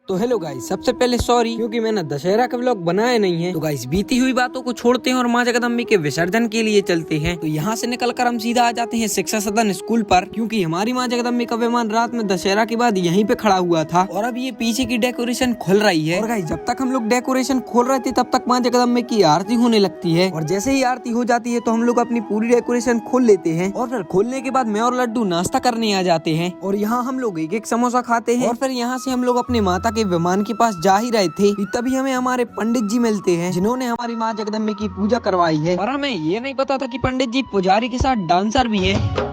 तो hello guys, सबसे पहले सॉरी क्योंकि मैंने दशहरा का व्लॉग बनाया नहीं है। तो गाइस बीती हुई बातों को छोड़ते हैं और माँ जगदम्बे के विसर्जन के लिए चलते हैं। तो यहाँ से निकलकर हम सीधा आ जाते हैं शिक्षा सदन स्कूल पर, क्योंकि हमारी माँ जगदम्बे का विमान रात में दशहरा के बाद यहीं पे खड़ा हुआ था और अब ये पीछे की डेकोरेशन खुल रही है। और गाइस जब तक हम लोग डेकोरेशन खोल रहे थे तब तक माँ जगदम्बे की आरती होने लगती है, और जैसे ही आरती हो जाती है तो हम लोग अपनी पूरी डेकोरेशन खोल लेते हैं। और फिर खोलने के बाद मैं और लड्डू नाश्ता करने आ जाते हैं और यहाँ हम लोग एक एक समोसा खाते हैं। और फिर यहाँ से हम लोग अपने माता के विमान के पास जा ही रहे थे, तभी हमें हमारे पंडित जी मिलते हैं जिन्होंने हमारी माँ जगदम्बे की पूजा करवाई है। और हमें ये नहीं पता था कि पंडित जी पुजारी के साथ डांसर भी हैं।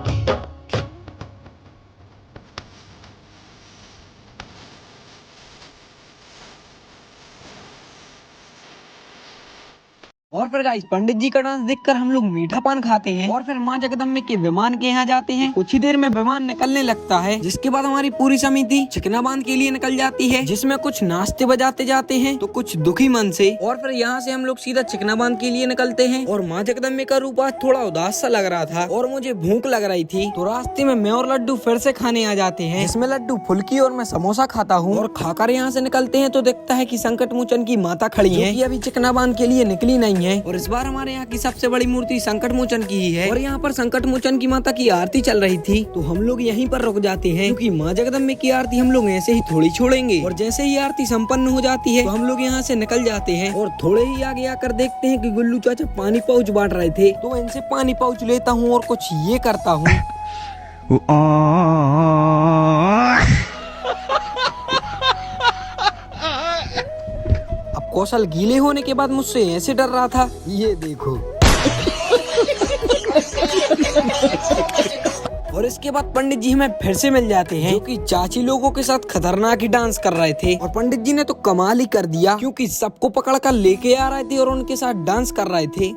और फिर गाइस पंडित जी का डांस देखकर हम लोग मीठा पान खाते हैं और फिर माँ जगदम्बे के विमान के यहाँ जाते हैं। कुछ ही देर में विमान निकलने लगता है, जिसके बाद हमारी पूरी समिति चिकनाबाद के लिए निकल जाती है, जिसमें कुछ नाचते बजाते जाते हैं तो कुछ दुखी मन से। और फिर यहाँ से हम लोग सीधा चिकनाबाद के लिए निकलते हैं। और माँ जगदम्बे का रूप आज थोड़ा उदास सा लग रहा था और मुझे भूख लग रही थी, तो रास्ते में मैं और लड्डू फिर से खाने आ जाते हैं, जिसमें लड्डू फुल्की और मैं समोसा खाता हूँ। और खाकर यहाँ से निकलते हैं तो देखता है कि संकट मोचन की माता खड़ी है, अभी चिकनाबाद के लिए निकली नहीं है। और इस बार हमारे यहाँ की सबसे बड़ी मूर्ति संकट मोचन की ही है और यहाँ पर संकट मोचन की माता की आरती चल रही थी। तो हम लोग यहीं पर रुक जाते हैं, क्योंकि माँ जगदम्बे की आरती हम लोग ऐसे ही थोड़ी छोड़ेंगे। और जैसे ही आरती संपन्न हो जाती है तो हम लोग यहाँ से निकल जाते हैं और थोड़े ही आगे आकर देखते हैं कि गुल्लू चाचा पानी पाउच बांट रहे थे। तो इनसे पानी पाउच लेता हूँ और कुछ ये करता हूँ। कौशल गीले होने के बाद मुझसे ऐसे डर रहा था, ये देखो। और इसके बाद पंडित जी हमें फिर से मिल जाते हैं, जो कि चाची लोगों के साथ खतरनाक ही डांस कर रहे थे। और पंडित जी ने तो कमाल ही कर दिया, क्योंकि सबको पकड़ कर लेके आ रहे थे और उनके साथ डांस कर रहे थे।